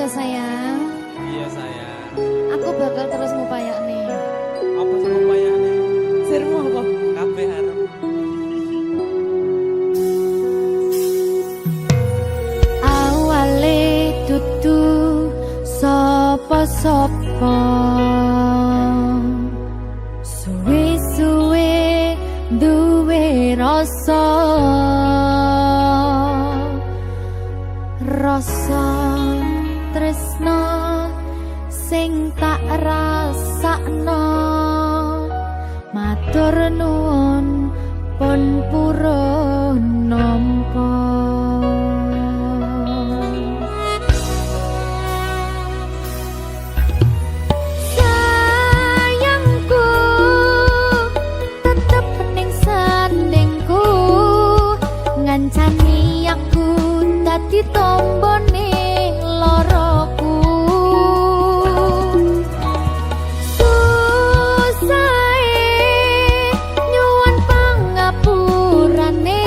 ya sayang. Iya sayang. Aku bakal terus ngupayakne. Apa sih upayane? Sirmu apa? Kabeh arep. Awale dudu sapa-sapa. Suwe-suwe duwe rasa. Rasa tresna sing tak rasakno. Matur nuwun pun purun nampa. Sayangku tetep ning sandingku, ngancani aku dadi tombone loroku. Susahe nyuwun pangapurane,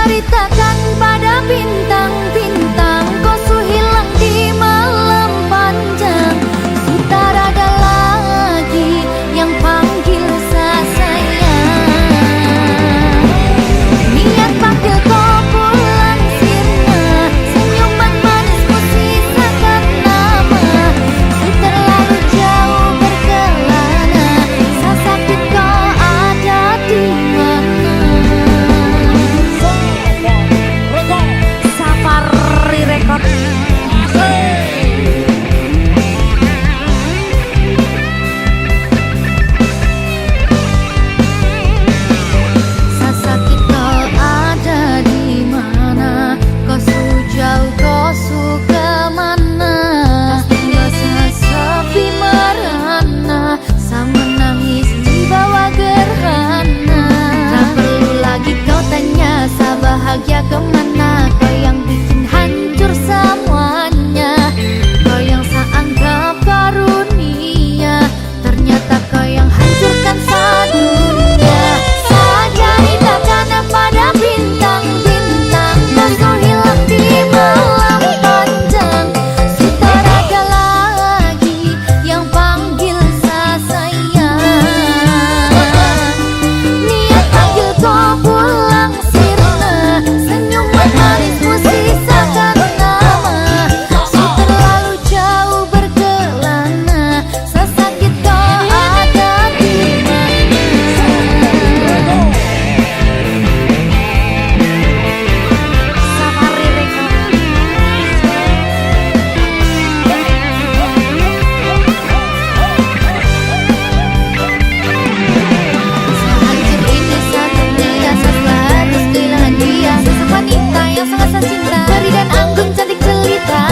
ceritakan pada bintang-bintang, kau su hilang di malam panjang. Sudah ada lagi yang panggil saya sayang. Niat panggil kau pulang sirna, senyuman manismu sisakan nama. Sudah terlalu jauh berkelana, saya sakit kau ada di mana. Safari Record. Saya sakit kau ada di mana, kau su jauh kau su kemana. Tinggal sepi merana, saya menangis di bawah gerhana. Tak perlu lagi kau tanya saya bahagia kemana. Kau yang bikin hancur semuanya, kau yang saya anggap karunia, ternyata kau yang hancurkan sedunia. Saya ceritakan pada bintang-bintang, kau su hilang di malam panjang. Sudah ada lagi yang panggil saya sayang. Niat panggil kau pulang sirna, senyuman manismu sisakan nama. Sudah terlalu jauh berkelana, saya sakit kau ada di mana. Safari Record. Sehancur ini satu dia, saya harus kehilangan dia. Sosok wanita yang sangat saya cinta, Peri dan anggun cantik jelita.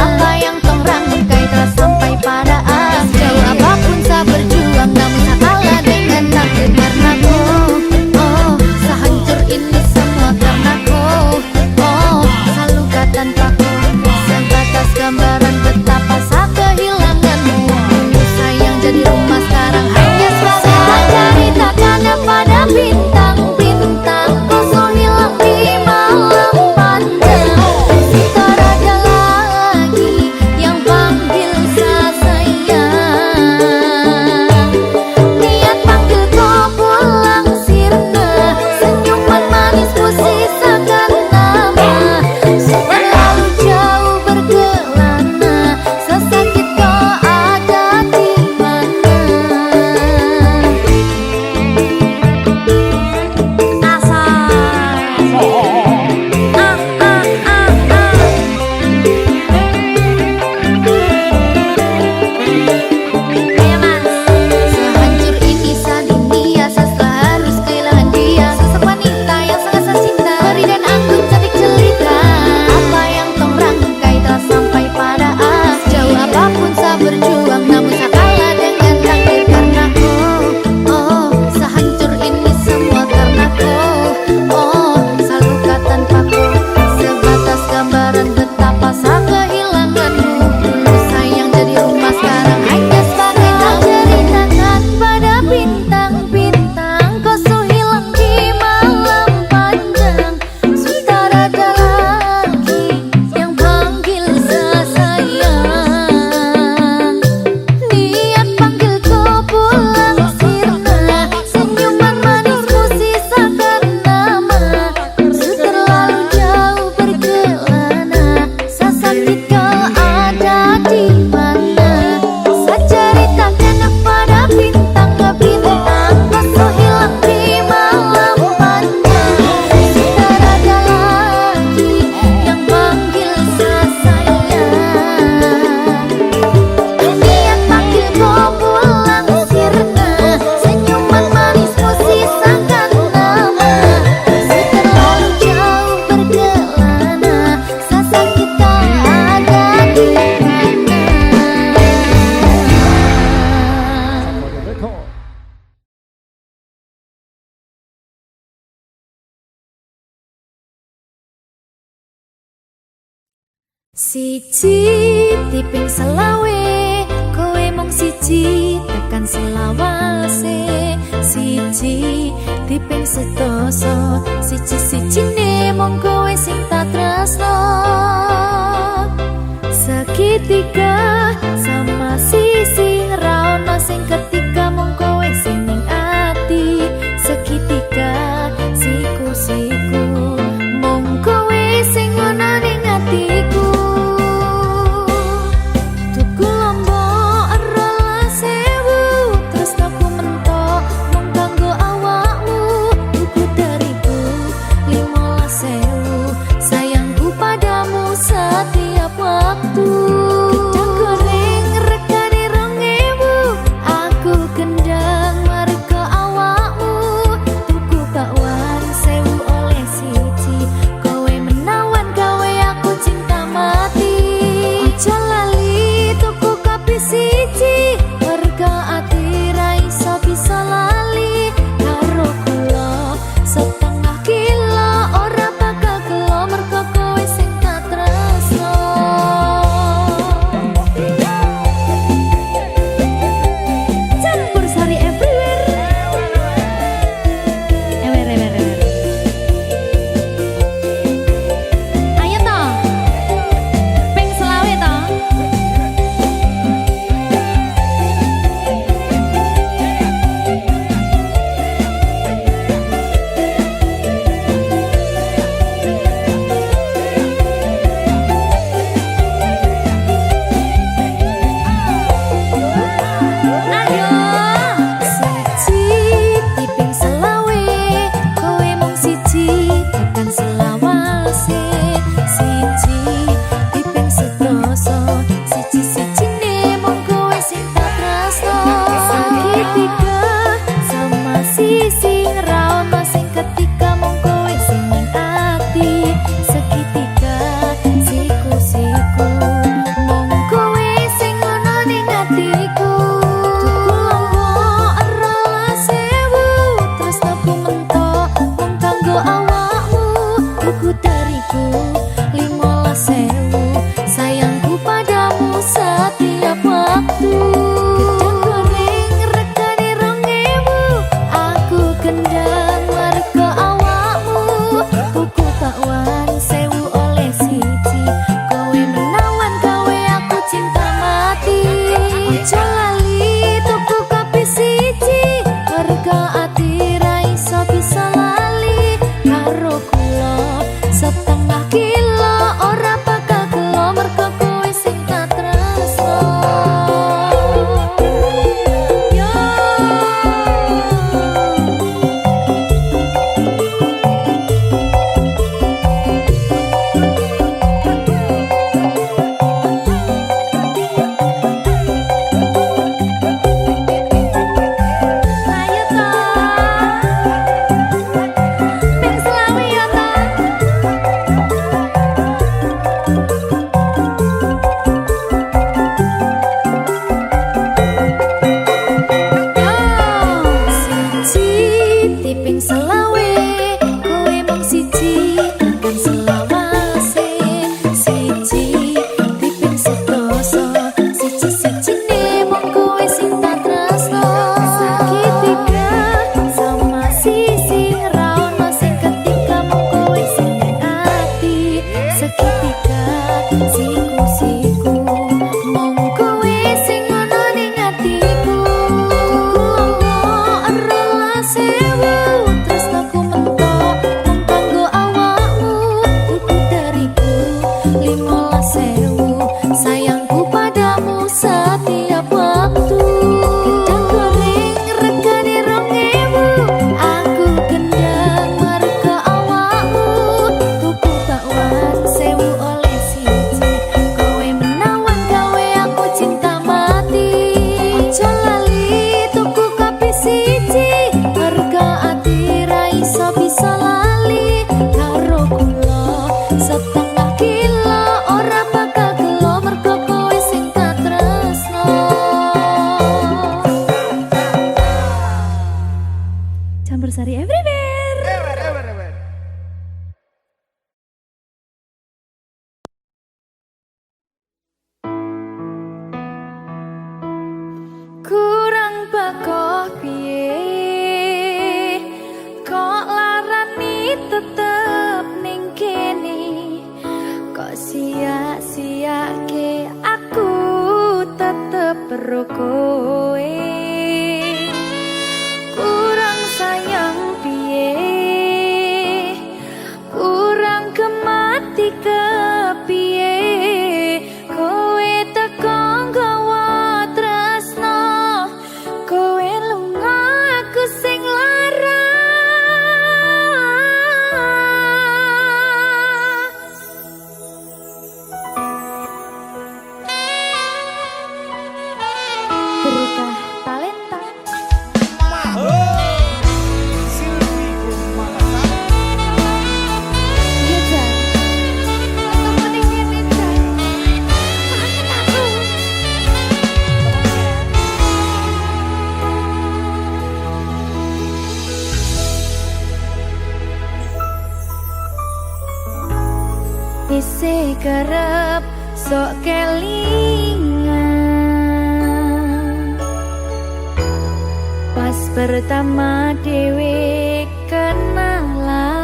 Apa yang kau rangkai telah sampai pada akhir. Jauh apapun saya berjuang, namun saya kalah dengan takdir karena kau. Oh, sehancur ini semua karena kau. Oh, saya luka tanpa kau, sebatas gambaran betapa saya kehilanganmu. Dulu sayang jadi rumah, sekarang hanya sebagai ceritakan pada bintang-bintang, kau su hilang di malam panjang. Sudah ada lagi yang panggil saya sayang. Niat panggil kau pulang sirna, senyuman manismu sisakan nama. Sudah terlalu jauh berkelana, saya sakit kau ada di mana. Sehancur ini sedunia, saya harus kehilangan dia. Sosok wanita yang sangat saya cinta, Peri dan anggun cantik jelita. Apa yang kau rangkai telah sampai pada akhir. Jauh apapun saya berjuang, namun saya kalah dengan takdir karena kau. Oh, sehancur ini semua karena kau. Oh, saya luka tanpa kau, sebatas gambaran betapa saya kehilanganmu. Dulu sayang jadi rumah, sekarang hanya sebagai ceritakan pada bintang-bintang, kau su hilang di malam panjang. Sudah ada lagi yang panggil saya sayang. Niat panggil kau pulang sirna, senyuman manismu sisakan nama. Sudah terlalu jauh berkelana, saya sakit kau ada di mana. Saya ceritakan pada bintang-bintang, kau su hilang di malam panjang. Sudah ada lagi yang panggil saya sayang. Niat panggil kau pulang sirna, senyuman manismu sisakan nama. Sudah terlalu jauh berkelana, saya sakit kau ada di mana. Siji tiping selawe, kowe mung siji tekan selawase. Siji tiping sedasa, siji-sijine mung kowe sing tak tresno. Seketika sama sisi ra ono sing ketika mung kowe sing ning ati. Seketika siku-siku mung kowe sing ono ning atiku. Tuku lombok rolas sewu terus aku mentok mung kanggo awakmu. Tuku dariku 15.000 sayangku padamu setiap waktu. Gedang goreng regane 2.000 aku gendang marga awakmu. Tuku bakwan 1.000 oleh siji kowe menawan gawe aku cinta mati. Aja lali tuku kopi siji harga ati ra iso bisa lali karo kula setengah kilo ora bakal kelo mergo kowe sing tak tresno. Campur sari everywhere. Ewer. Ayo toh. Ping selawe toh. Ayo siji diping selawe kowe mung siji tekan selawase. Siji diping sedoso siji-sijine mung kowe sing tak tresno. Seketika sama sisi ra ono sing ketika mung kowe sing ning ati. Seketika siku-siku mung kowe sing ono ning atiku. Tuku lombok rolas sewu terus aku mentok mung kanggo awakmu. Tuku dariku 15.000 sayangku padamu setiap waktu. Gedang goreng regane 2.000 aku gendang marga awakmu. Tuku bakwan 1.000 oleh siji kowe menawan gawe aku cinta mati. Aja lali tuku kopi siji harga ati ra iso bisa lali karo kula setengah kilo ora bakal kelo mergo kowe sing tak tresno. Yo ayo toh. karo kowe. Kurang sayang piye, kurang kemati kepiye, kowe teko nggawa tresno, kowe lunga aku sing lara. Berkah talenta iya Jan, ketemu ning kene Jan, kangen aku. Isih kerep sok kelingan pas pertama dewe kenalan,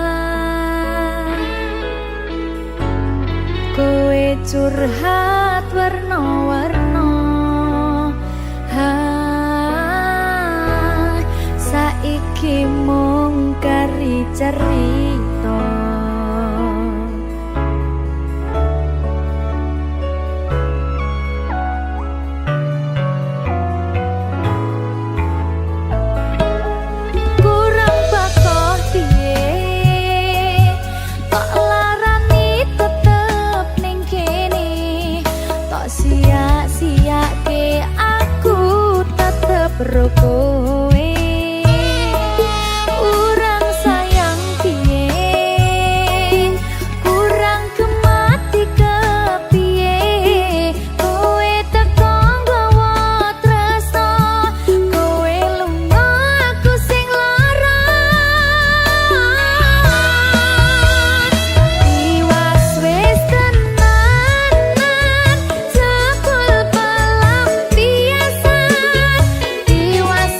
kowe curhat warna-warna, saiki mung kari cerita. Kurang bakoh piye, tok larani tetep ning kene, tok sia-siake aku tetep ro kowe. Kurang sayang piye, kurang kemati kepiye, kowe teko nggawa tresno, kowe lunga aku sing lara. Iwas wis tenanan, jebul pelampiasan. Iwas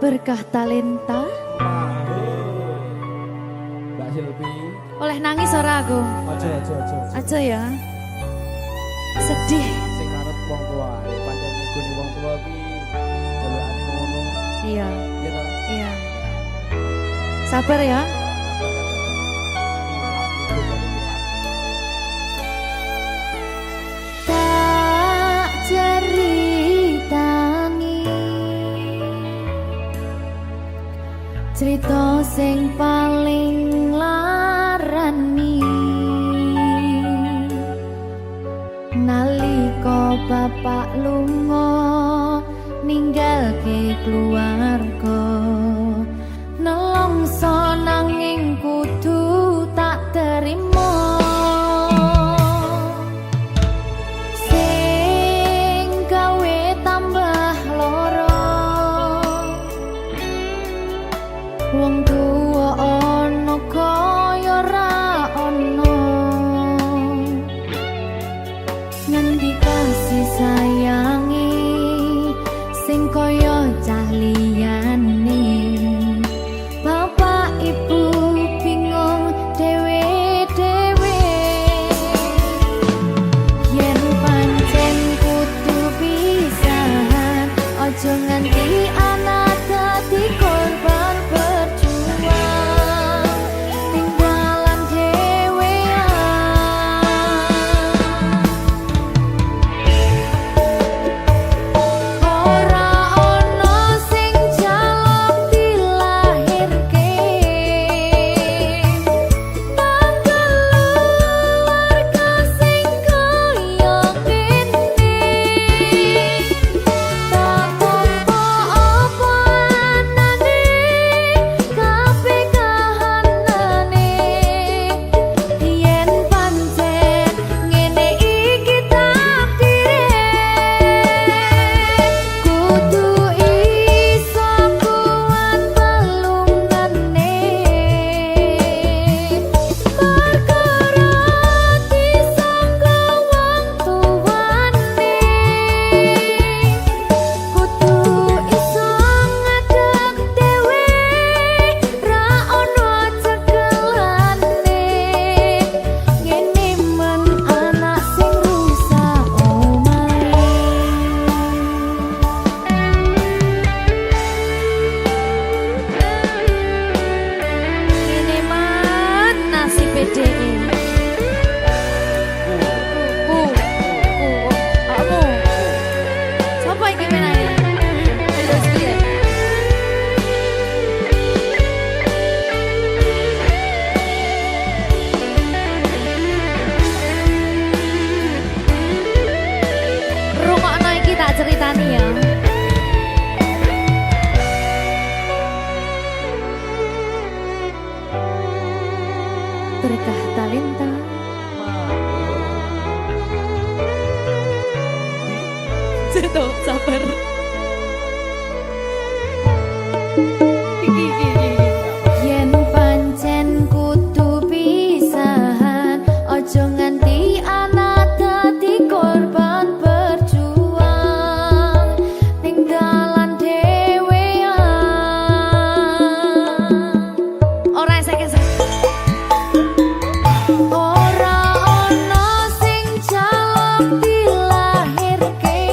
Berkah talenta. Mbak Silvi. Oleh nangis ora aku? Aja ya. Sedih. Sing ngarep wong tua, pancen ngegoni wong tua ki jelekane ngono. Iya. Iya ta? Iya. Sabar ya. Tak ceritani cerita sing paling larani nalika bapak lunga ninggalke keluarga nelongso nanging kudu tak terima sing gawe tambah loro wong tuwa ana kaya ra ana ngendi kasih sayangi sing kaya cah liyane bapak ibu bingung dewe-dewe yen pancen kudu pisahan aja nganti anak dadi korban berjuang ning dalan ora ana sing jaluk dilahirke keluarga sing kaya kene tak tampa apa anane kabeh kahanane yen pancen ngene iki takdire kudu iso kuat pelungane perkara disangka wong tuwane kudu iso ngadeg dhewe ra ono cekelane ngene men anak sing rusak omahe ngene men nasib dhewe kamu siapa iki menane terus piye rungokno iki tak ceritani ya berkah talenta Seto, sabar. Yen pancen kudu pisahan, ojo nganti anak dadi korban berjuang ning dalan dhewean. Ora esek-esek. Ora ono sing jaluk dilahirke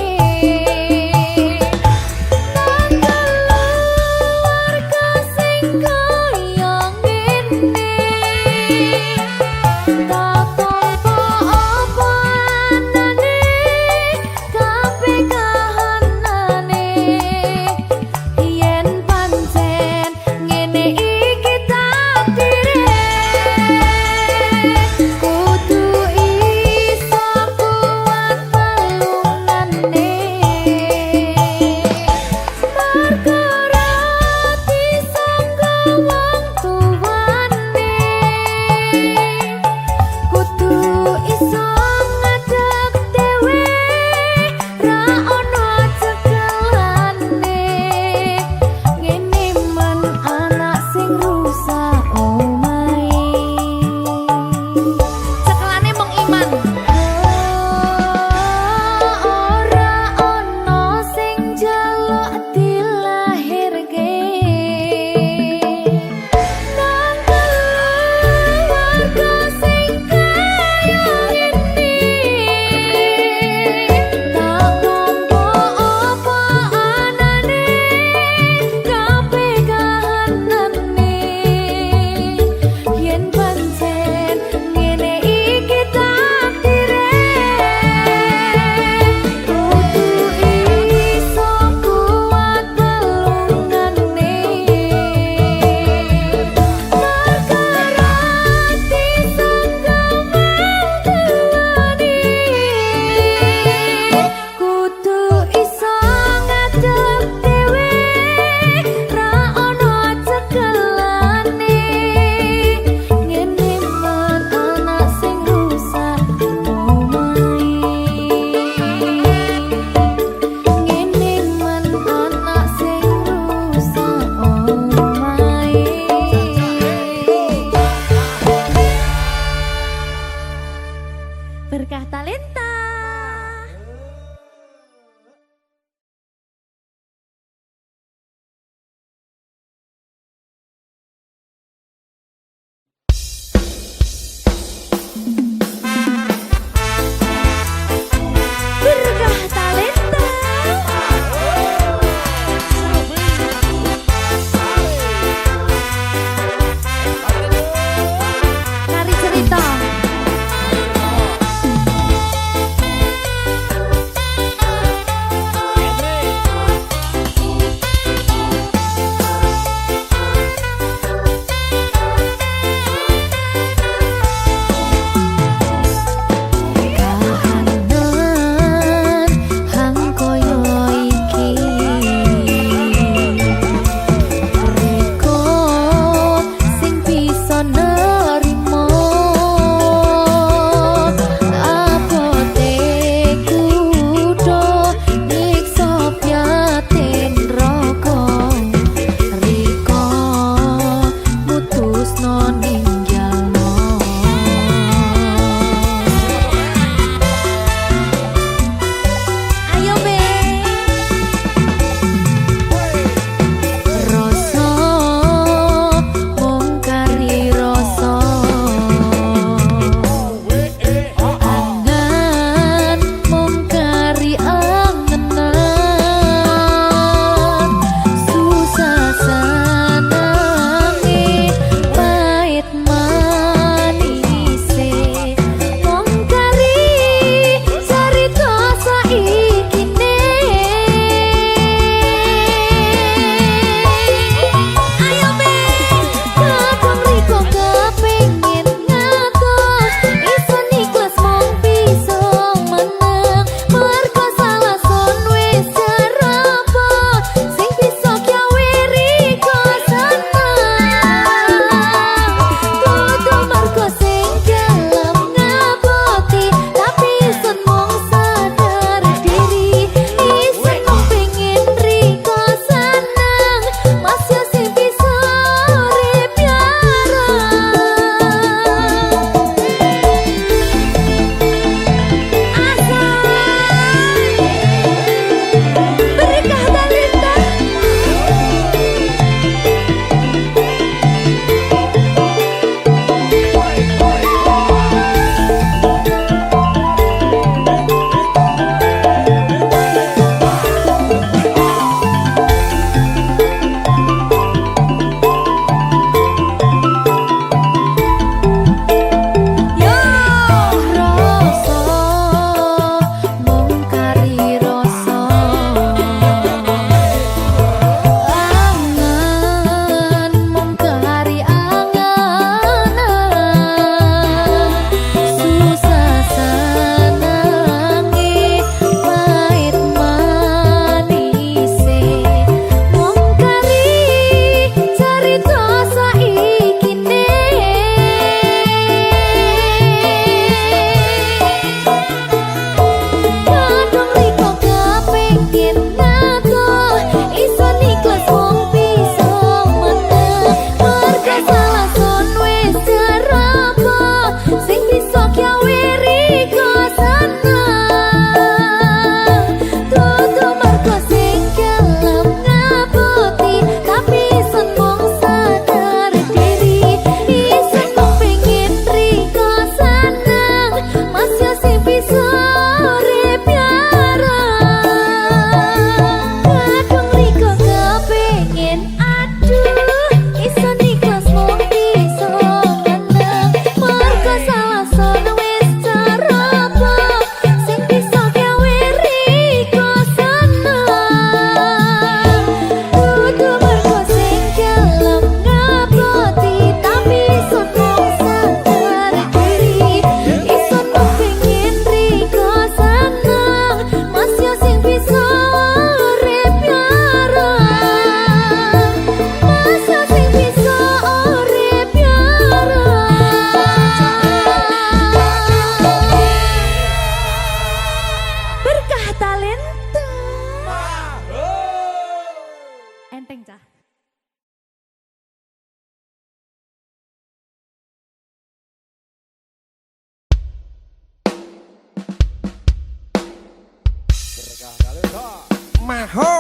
Maho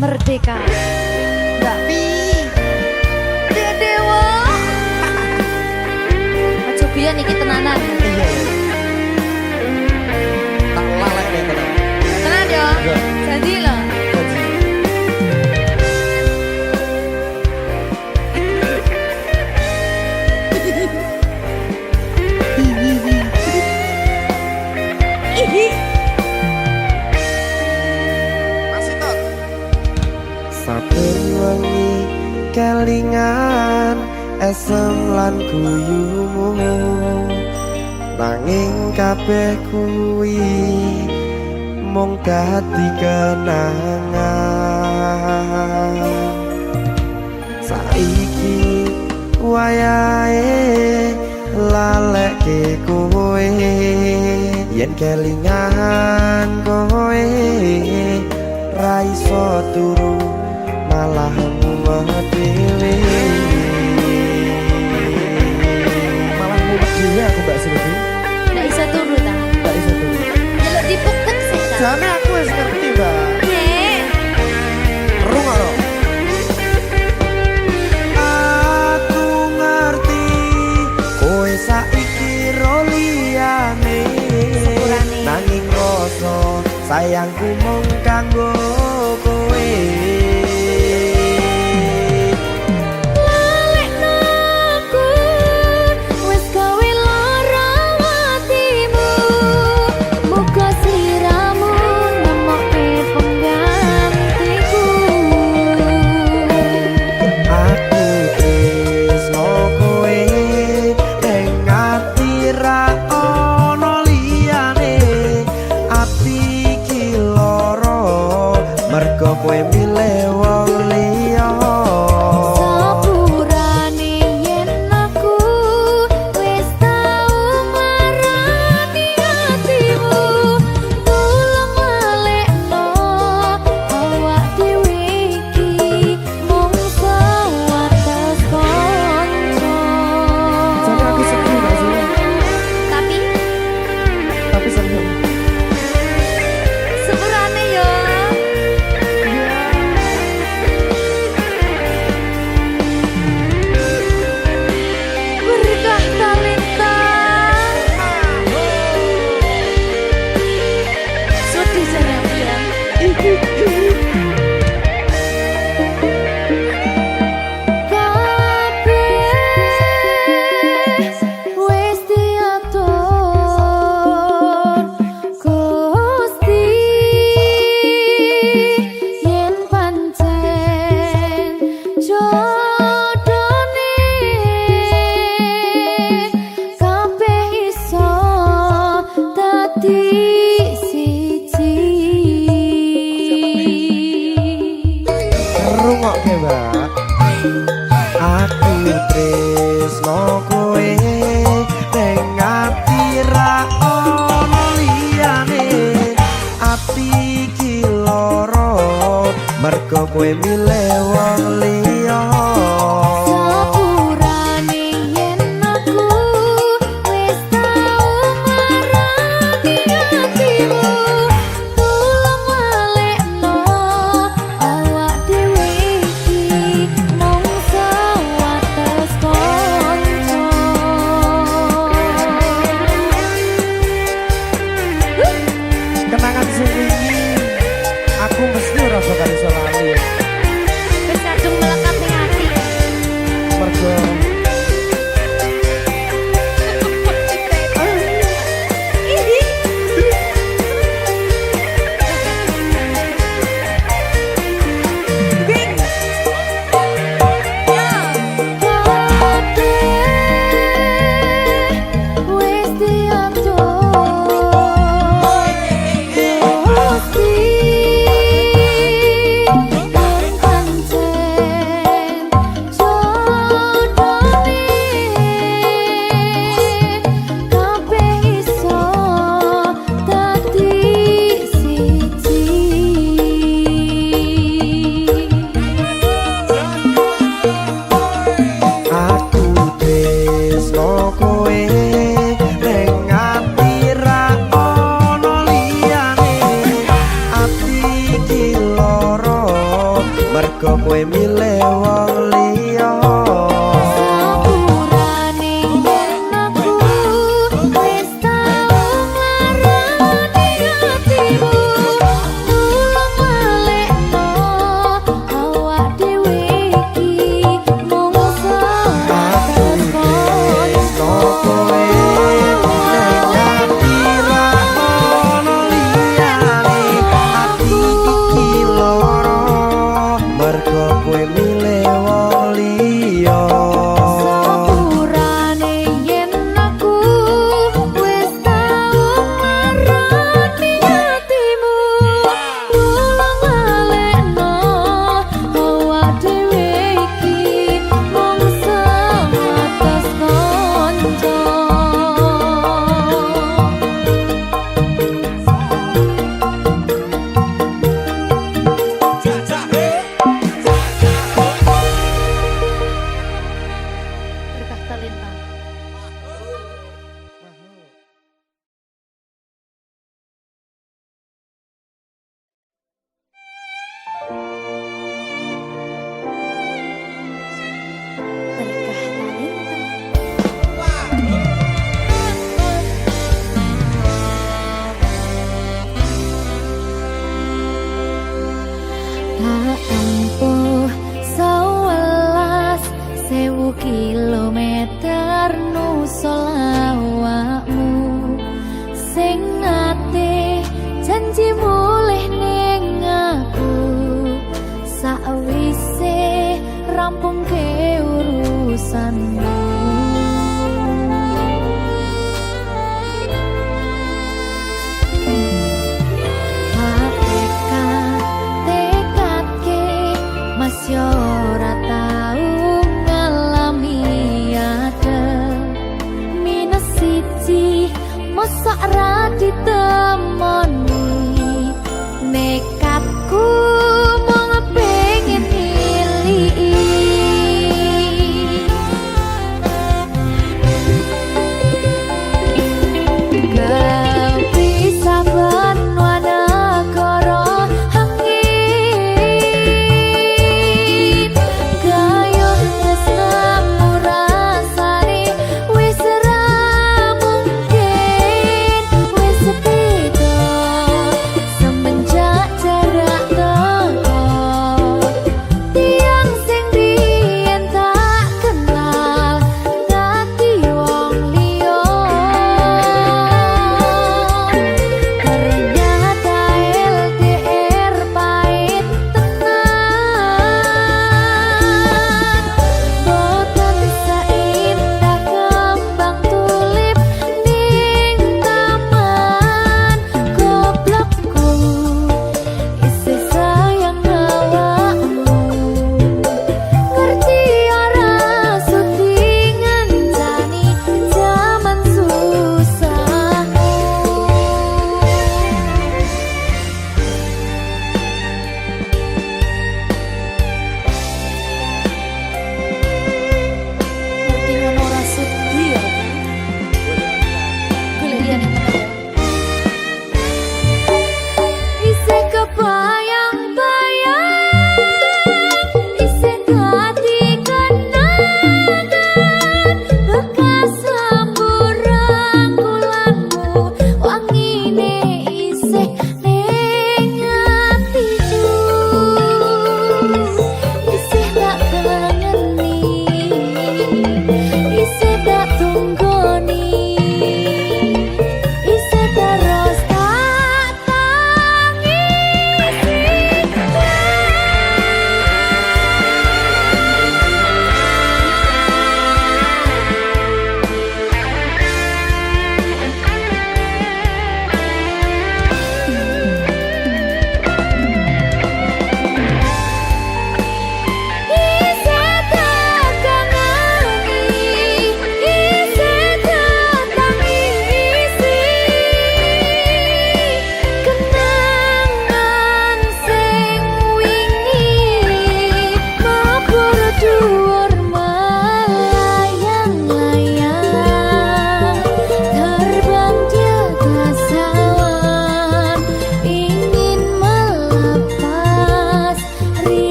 Merdeka Mbak Pi Dek Dewa Aja biyen iki tenanan tak lalek deh tenan. Tenan yo Iya. Janji lho Masih tot. Saben wengi kelingan esem lan guyumu nanging kabeh kuwi mung dadi kenangan saiki wayahe lalekke kowe yen kelingan kowe ra iso turu malah mumet dhewe malah mumet dhewe aku Mbak Silvi Nggak bisa turu ta gak iso turu Jaluk dipuktek sih ta jane aku wis ngerti Mbak Nek rungokno aku ngerti kowe saiki ro liyane Sepurane. nanging rasa sayangku mung kanggo kowe Lalekno aku wis gawe lara atimu muga siramu nemokke penggantiku aku tresno kowe ning ati ra ono liyane ati iki lara mergo kowe milih wong liya Sepurane yen aku wis tau marani atimu tulung lalekno awak dhewe iki mung sewates kanca jane aku sedih Mbak Silvi tapi seneng sepurane yo berkah talenta sedih jane aku ya kabeh wis diatur Gusti yen pancen jodone kabeh iso dadi siji rungokke Mbak aku tresno kowe ning ati ra ono liyane ati iki lara mergo kowe milih wong liya Sepurane yen aku wis tau marani atimu tulung lalekno awak dhewe iki mung sewates kanca kenangan sing wingi aku mesti ora bakal iso lali wis kadung Tak tempuh 11.000 kilometer nusul awakmu sing ate janji mulih ning aku sakwise rampung ke urusanmu. Masih ora tau ngalami ada minus siji mosok ra ditemoni nekatku mung pengen milih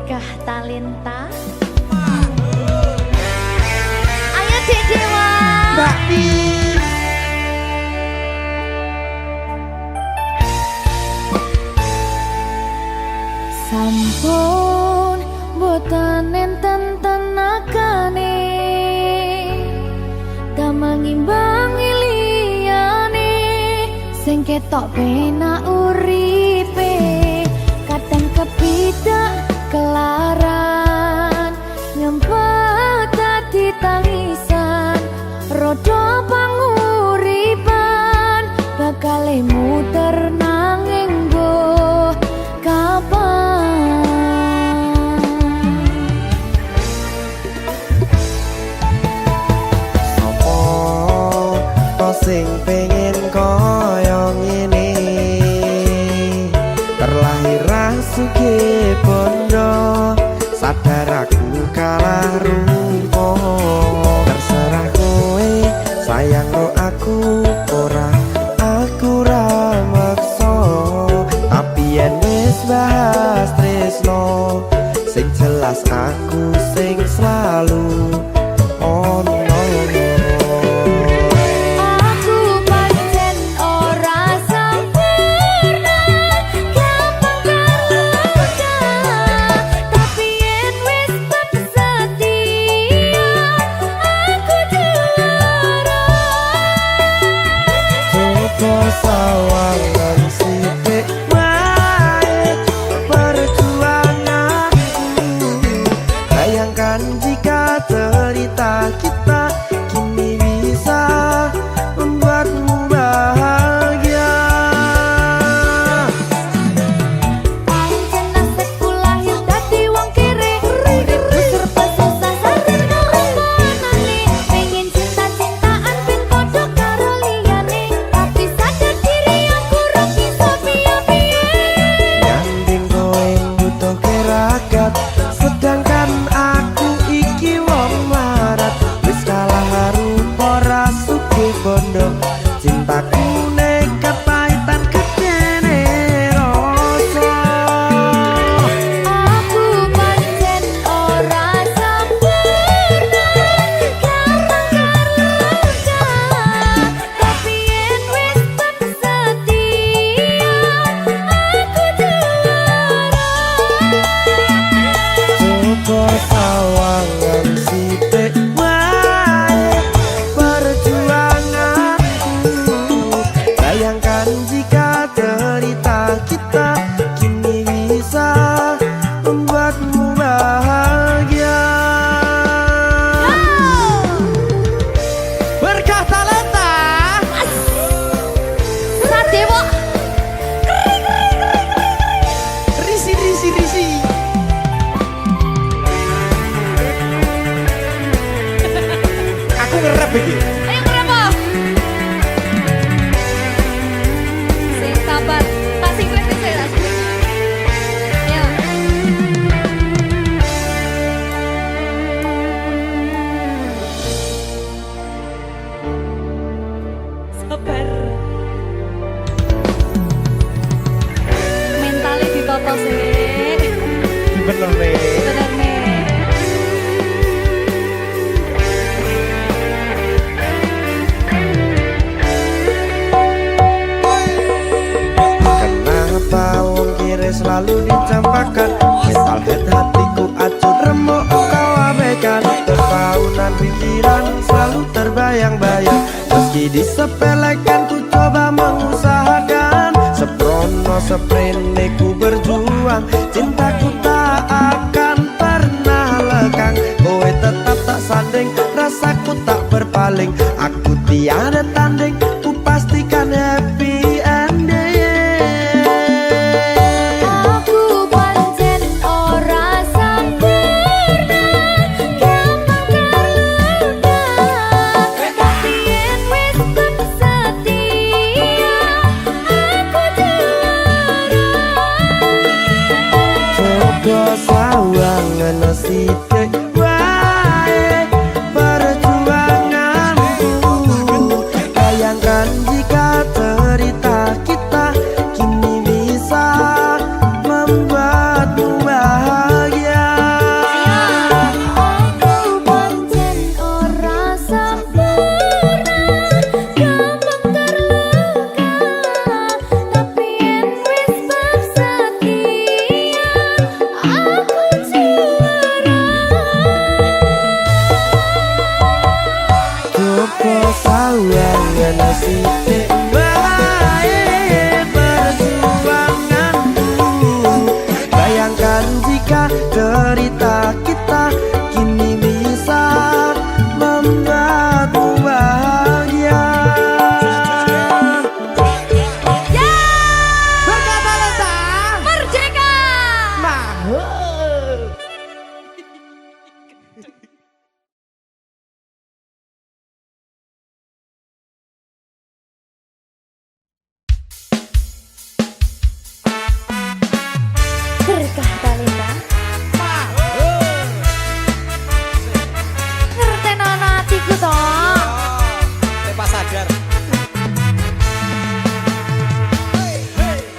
berkah talenta. Ayo Dek Dewa. Mbak Pi. Sampun boten enten tenagane damang imbangi liyane sing ketok penak uripe kadang kepidak kelaran nyempet dadi tangisan rodo panguripan bakal muter nanging mbuh kapan. Sopo to sing pengen koyo ngene terlahir sugih bondo sadar aku kalah rumpo terserah kowe sayang ro aku ora aku ra maksa tapi yen wis bahas tresno sing jelas aku sing selalu ono. Aku pancen ora sempurna gampang terluka tapi yen wis tetep setia aku juara. Coba sawangan sithik wae perjuanganku bayangkan jika cerita kita kini bisa membuatmu bahagia. Pancen nasibku lahir dadi wong kere uripku serba susah sadar kelomponane pengen cinta-cintaan ben padha karo liyane tapi sadar diri aku ra bisa piye-piye. Nyanding kowe butuh keragat sedangkan aku iki wong larat wis kalah rupa ra sugih bondo cintaku nekat pahitan kedene rasa. Aku pancen ora sempurna gampang terluka tapi yen wis tetep setia aku juara. Coba sawangan sithik wae perjuanganku bayangkan jika cerita kita kini bisa membuatmu bahagia. Berkah talenta Sadewo risi. Aku ngerep iki. ayo berapa? Sing sabar, kasih gue saya. Ya. Sabar. Mentalnya ditata sih. Bener nih. Bener nih. Kenapa wong kiri selalu dicampakan mental head hatiku acur remuk kau abaikan terpaunan pikiran selalu terbayang-bayang meski disepelekan ku coba mengusahakan seprono seprene ku berjuang cintaku tak akan pernah lekang kowe tetap tak sanding rasaku tak berpaling aku tiada tanding ku pastikan happy ending. Aku pancen ora sempurna gampang terluka tapi yen wis tetep setia aku juara. Coba sawangan sithik wae perjuanganku bayangkan jika cerita kita kini bisa membuatmu bahagia. berkah talenta ngertenono atiku toh. Tepa sadar.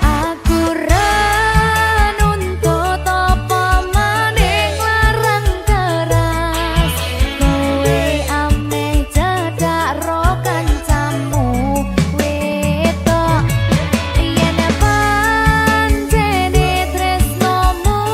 Aku renuntut apa maning larang keras. Kowe ameh cedak ro kancamu wedok. Yen pancene tresnomu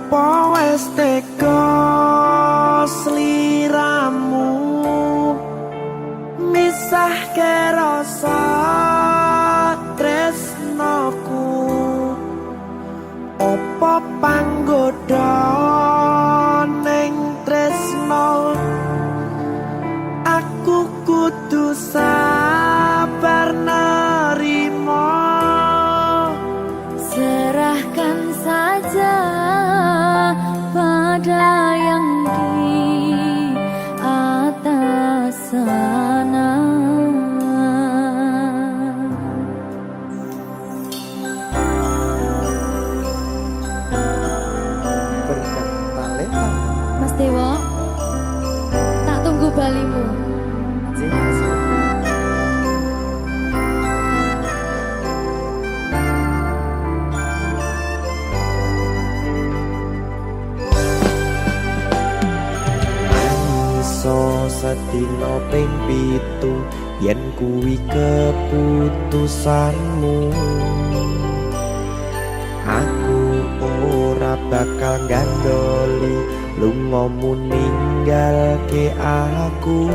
Opo wes teko sliramu misah ke rasa tresnoku. Opo panggoda ning tresno aku kudu sabar nerimo. Serahkan saja pada yang di atas sana. Berkat talenta. Mas Dewo, tak tunggu balimu. Iso sedina ping 7 yen kuwi keputusanmu. Aku ora bakal gandoli lungamu ninggalke aku.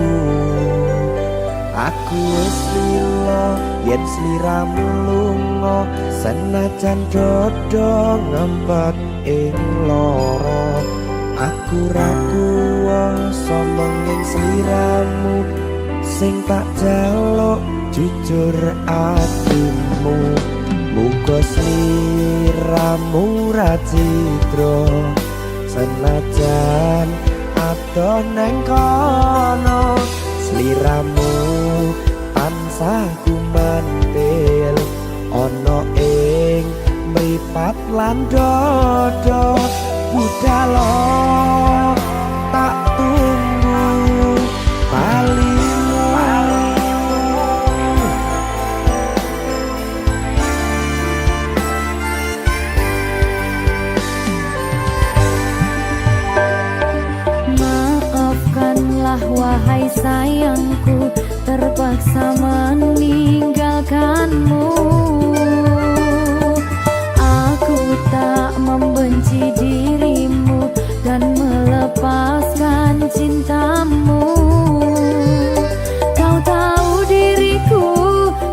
Aku wis lilo yen sliramu lunga senajan dodo ngempet ing lara. Aku ra kuwasa menging sliramu sing tak jaluk jujur atimu. Muga sliramu ra citra senajan adoh neng kono. Sliramu tansah gumantil ana ing mripat lan dodo. Budalo tak tunggu balimu. Maafkanlah wahai sayangku, terpaksa meninggalkanmu. Aku tak membenci dirimu dan melepaskan cintamu. Kau tahu diriku,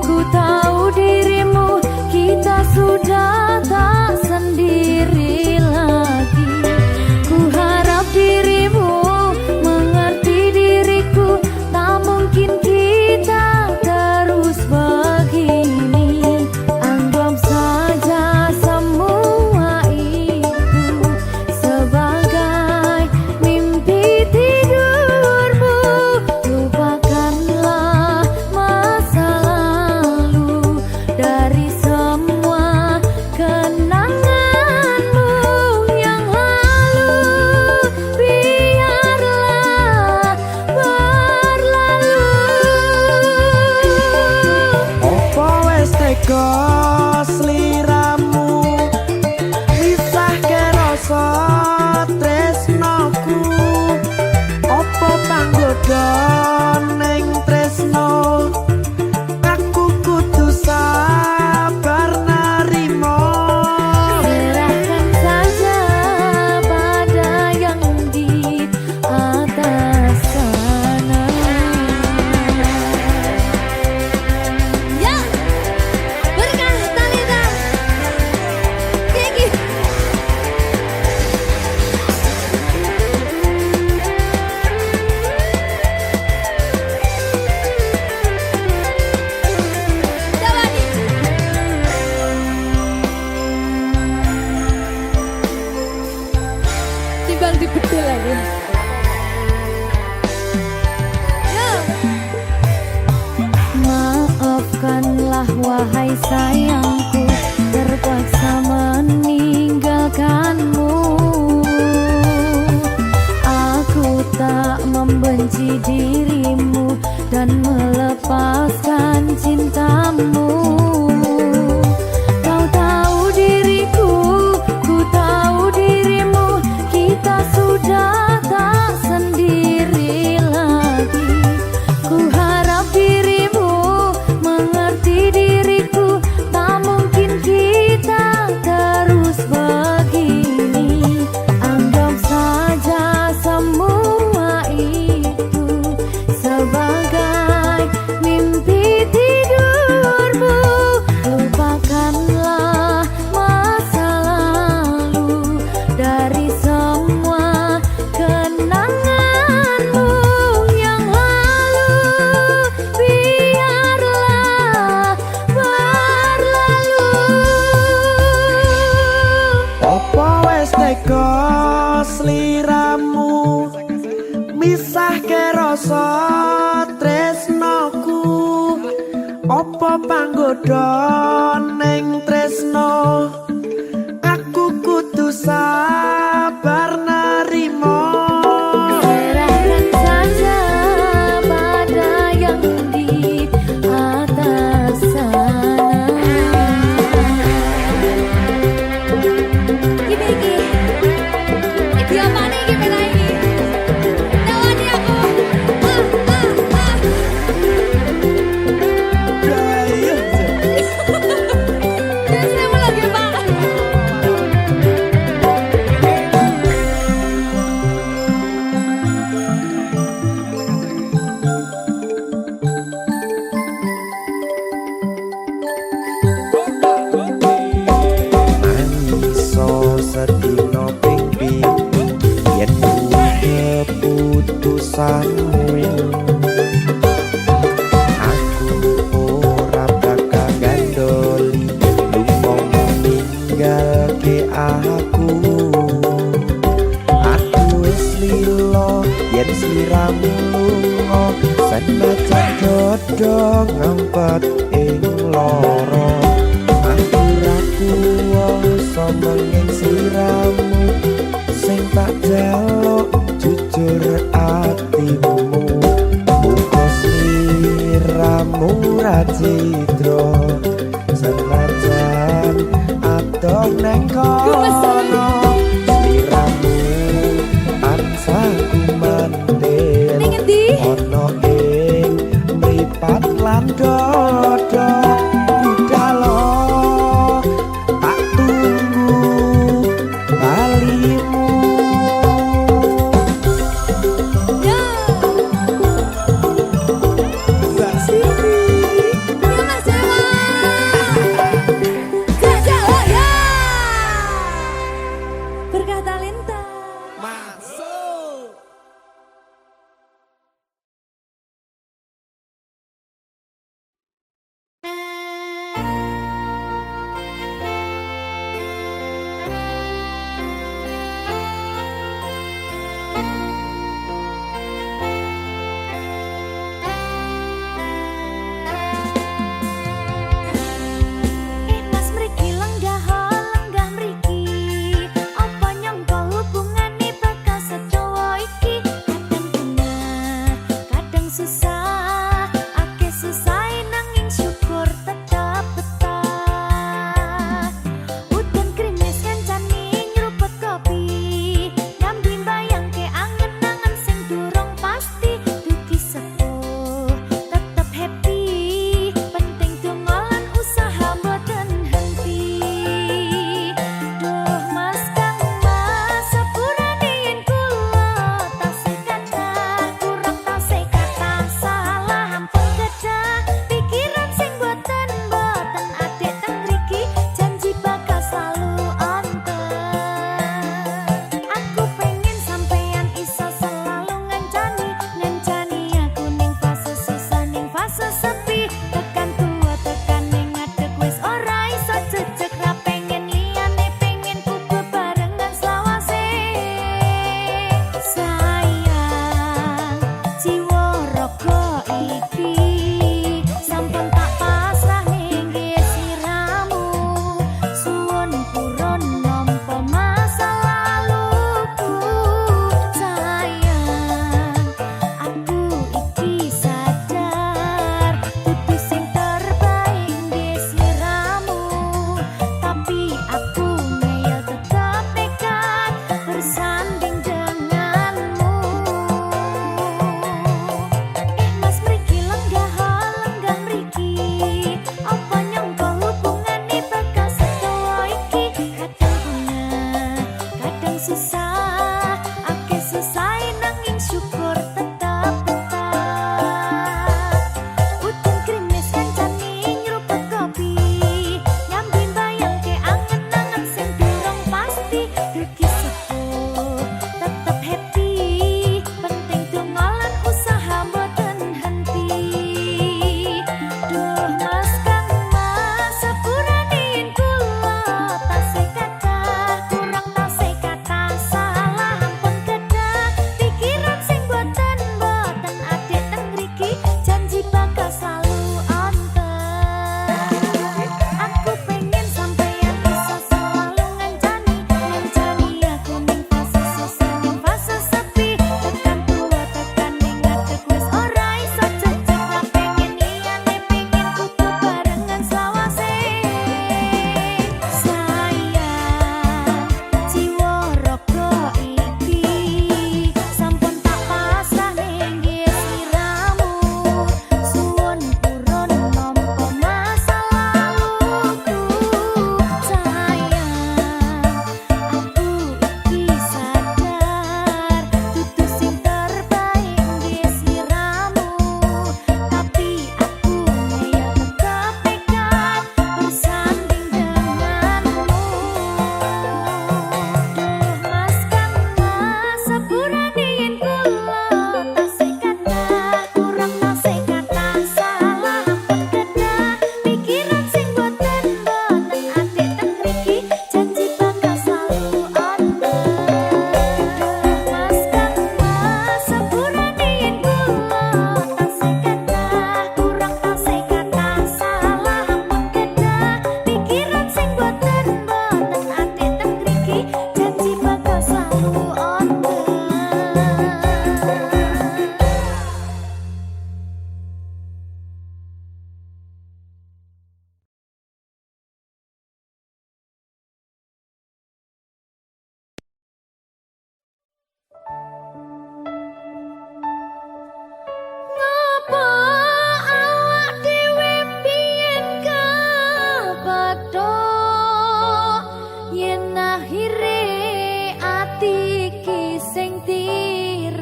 ku tahu dirimu, kita sudah tak sendiri lagi. Ku harap dirimu mengerti diriku, tak mungkin kita terus begini. Anggap saja semua itu sebagai mimpi tidurmu. Lupakanlah masa lalu dari semua kenanganmu yang lalu. Biarlah berlalu. Opo wes teko sliramu misah ke rasa tresnoku. Opo panggoda ning tresno aku kudu sabar nerimo. Serahkan saja pada yang di atas sana. Ya, berkah talenta. Gigi. Dawani. Timbang dibedel lagi. Maafkanlah wahai sayangku, terpaksa meninggalkanmu. Aku tak membenci dirimu dan melepaskan cintamu. Kau tahu diriku, ku tahu dirimu, kita sudah tak sendiri lagi. Ku harap dirimu mengerti diriku, tak nisahke rasa tresnoku apa panggoda ning tresno aku kudu sabar nerimo Serahkan saja pada yang di atas sana. Iki apa nih iki pena iki? Tawani aku. Jangan saya mau lagi Pak. Iso sedino ping pitu yen keputusanmu aku ora bakal gandoli lumong ninggalke aku wis lilo yen sliramu lunga senajan dodo ngempet ing loro aku ra kuwasa menging sliramu sing tak jaluk jujur atimu muga sliramu ra cidra senajan adoh neng kono sliramu tansah kumandhen Ning endi? ono ing mripat lan dodo budalo tak tunggu balimu Ya. Mbak Siti. Ya Mas Jawa. Jajak oh ya. Berkah talenta. Masuk. Mas mriki lenggah lenggah mriki. Apa nyangka hubungane bakal sedawa iki? Kadang bener, kadang susah. Akeh susah nanging syukur tetap betah. Udan krimis kancane nyeruput kopi. Nyambi bayangke angen-angen sing durung pasti. Dugi sepuh tetep happy. Penting tungolan usaha mboten henti. Duh Mas Kang Mas sepurane yen kula tasih kathah kurang tasih kathah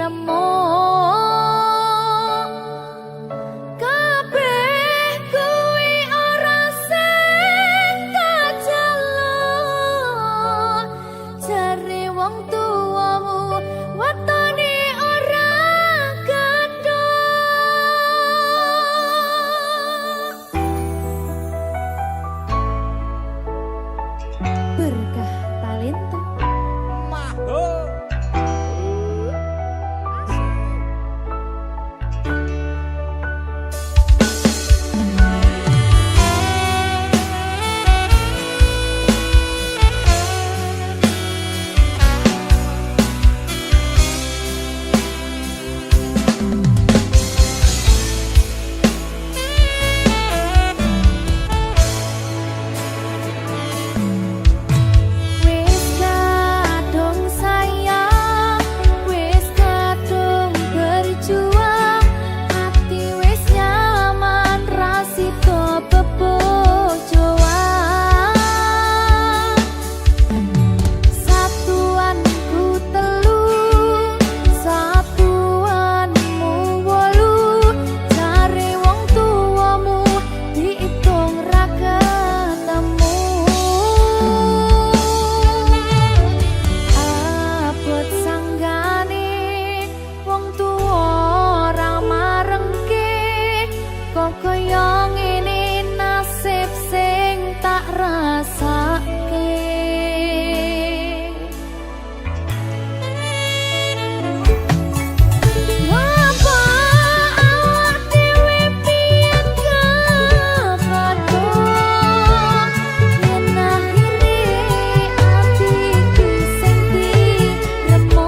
remuk kabeh kuwi ora sing kajaluk jare wong tuamu watone ora berkah talenta kaya ngene nasib sing tak rasake apa awak dhewe pian kapadha yen akhire atiku sing diremuk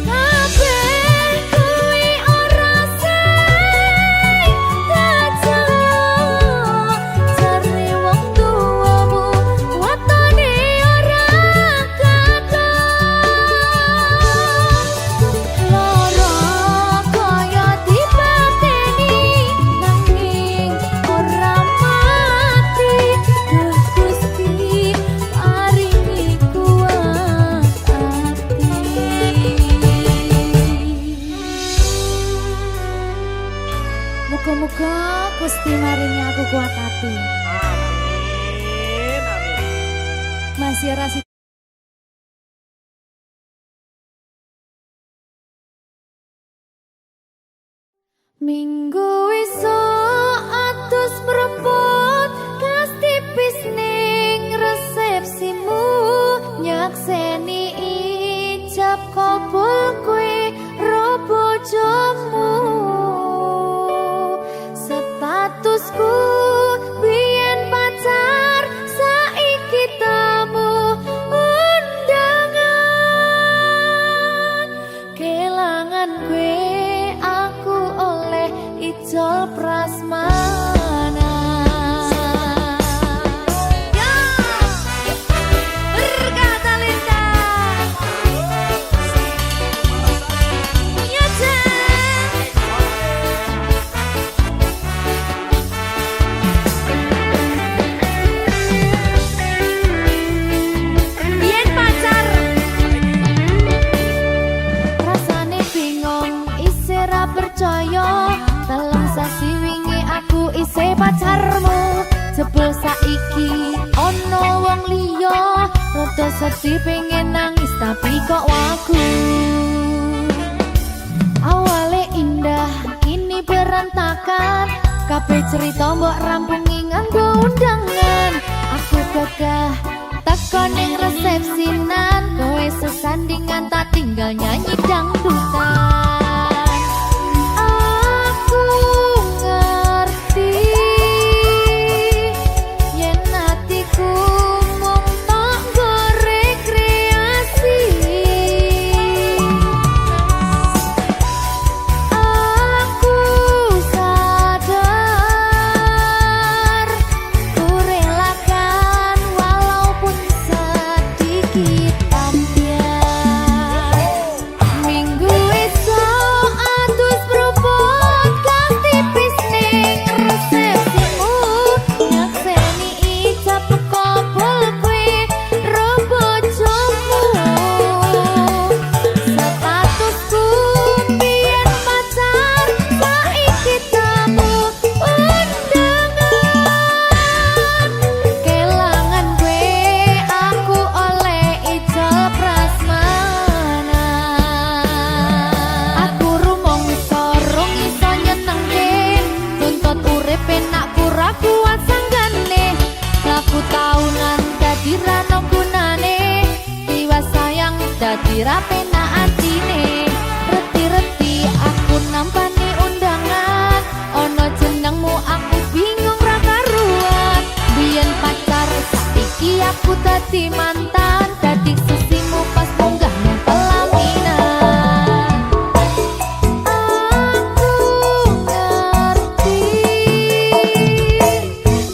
kabeh kuwi ora jare wong tuamu watone ora katon lara kaya dipateni nanging ora mati Gusti paringi kuat ati muga-muga Gusti maringi aku kuat hati. Amin, amin. Masih rasi Minggu esuk atus mrepot kas tipis ning resepsimu nyakseni ijab kabul kowe ro bojomu statusku biyen pacar saiki tamu undangan kelangan kowe aku oleh ijol prasmanan ya berkah talenta ya biyen pacar rasane bingung isih ra percaya dalam sasi wingi aku isih pacarmu jebul saiki ono wong liya rada sedih pengen nangis tapi kok wagu awale indah kini berantakan kabeh cerita mbok rampungi nganggo undangan aku gagah teko ning resepsinan kowe sesandingan tak tinggal nyanyi dangdutan aku ngerti yen atiku mung tanggo rekreasi aku sadar ku relakan walaupun sedikit ambiar dadi rapena atine. Reti-reti aku nampani undangan, ono jenengmu aku bingung ra karuan. Biyen pacar saiki aku dadi mantan, dadi susimu pas munggah nang pelaminan. Aku ngerti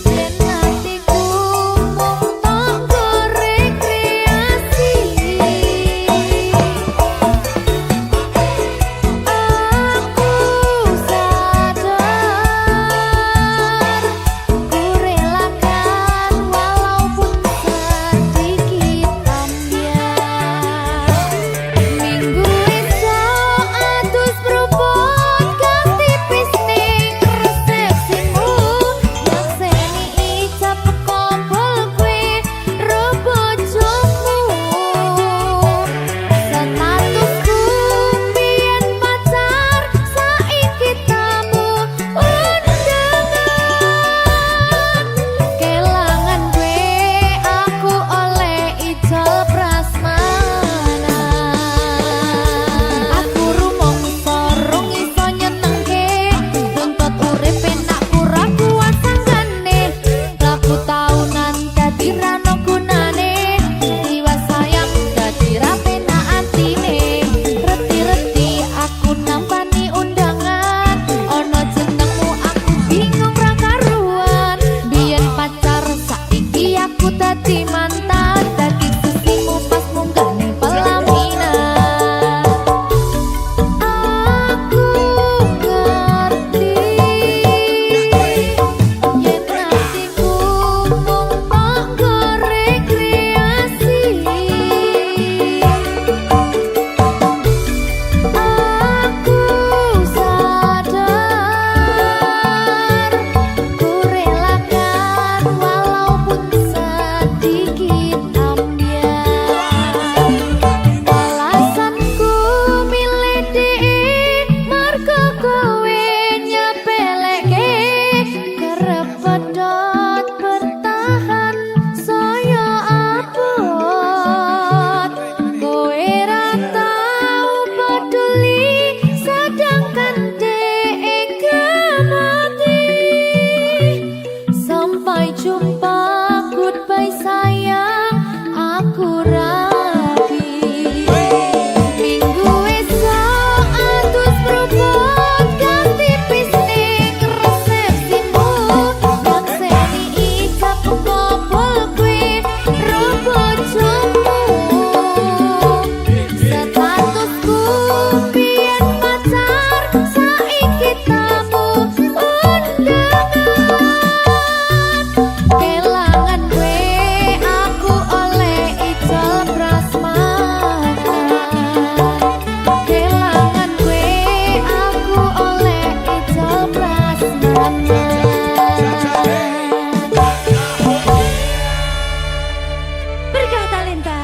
yen hatiku mung tanggo rekreasi. Aku sadar ku relakan walaupun sedikit ambiar. Minggu esok atus berubah ganti pisning resepsimu, yang seni ijab kompol kue robojomu. Statusku biyen pacar saiki tamu undangan. Kelangan gue aku oleh ijol prasmanan. Aku rumong sorong iso nyenengke, nuntut urip enak ora kuat sanggane. Laku taunan dadi rano gunane, jiwa sayang dadi rapena atine. Reti-reti aku nampani undangan, ono jenengmu aku bingung ra karuan. Biyen pacar saiki aku dadi mantan, dadi susimu pas munggah ning pelaminan. Aku ngerti yen hatiku mung tanggo rekreasi. Aku sadar ku relakan walaupun sedikit ambiar. Alasanku milih dhek mergo kowe nyepeleke, kerep pedot bertahan saya abot. Kowe ra tau peduli sedangkan dhek mati. Sampai jumpa, goodbye sayang, aku rapi. Minggu esok atus berubah ganti pisning resepsimu, yang seni ijab kompol kue robojomu. Statusku biyen pacar saiki tamu undangan. Kelangan gue aku oleh ijol prasmanan. Kelangan gue aku oleh ijol prasmanan. Berkah talenta.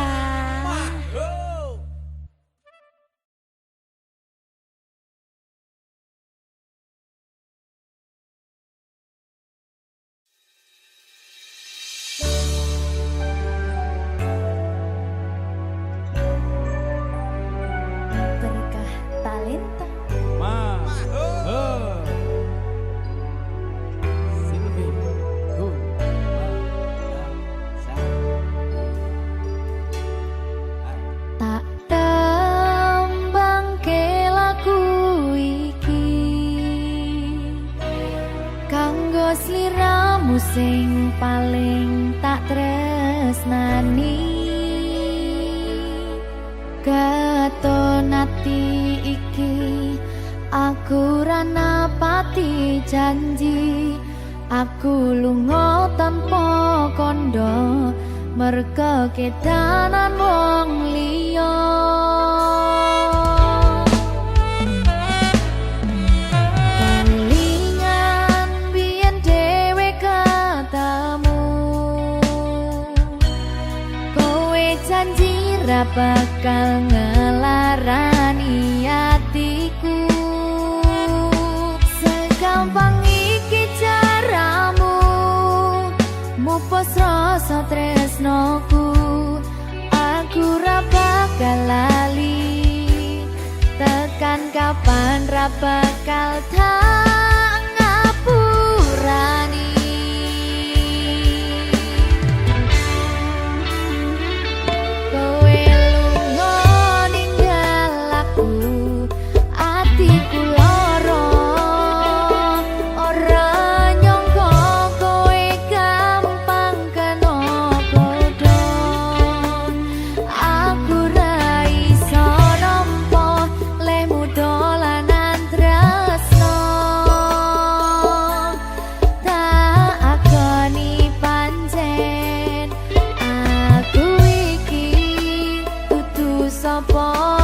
Berkah talenta. Silvi Hu Tak tembang lagu iki kanggo sliramu sing paling tak tresnani. Katon ati iki aku ra napati janji, aku lunga tanpa kondo merga kedanan wong liya. Kelingan biyen dhewe katamu, kowe janji ra bakal ngelarani atiku. Segampang iki caramu mupus rasa tresnoku, aku ra bakal kapan ra bakal tak ngapurani. Kowe lunga ninggal aku, atiku lara. Ora nyangka kowe gampang kena godha. Aku ra iso nampa lemu dolanan tresno. Tak akoni pancen aku iki dudu sapa.